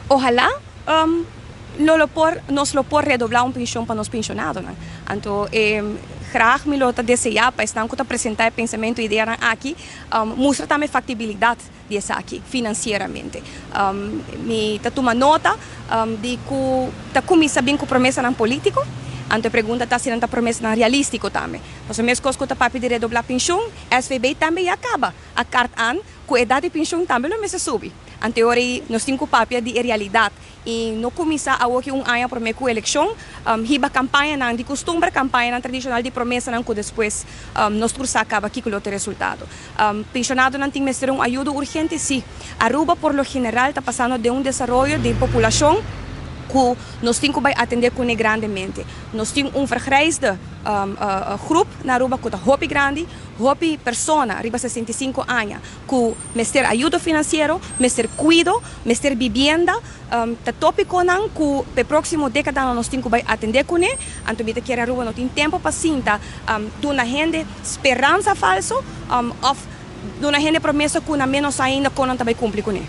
Ojalá nos lo por redoblar un pensión para los pensionados. Então, graag me lo desejar para estar com apresentar o pensamento e ideia aqui, mostra também factibilidade dessa aqui financeiramente. Me toma nota de que tá começa bem com promessa não político. Então, pergunta tá se não tá promessa não realístico também. Nós mesmo coisa que papi de redoblar pensão, SVB também acaba. A carta an, com a idade de pensão também não se sube. Então, agora nós temos papi de realidade. E não começa a hoje ano para meio eleição, hiba campanha não de costume, campanha não tradicional de promessa não que depois nós cursa acaba aqui com o resultado. Pensionado não tem mais ter ajuda urgente, sim. Aruba por lo general está passando de desenvolvimento de população que nós temos que atender com grandemente. Nós temos vergrijsde grupo na Aruba que é grande, hopi persona, arriba 65 anos, que mester ajuda financeira, mester cuido, mester vivienda, tá tópico não que para próximo década nós temos que atender com ele, então bita que a Aruba não tem tempo para sinta, de uma gente esperança falso, ou de uma gente promessa que na menos ainda não vai cumprir com ele.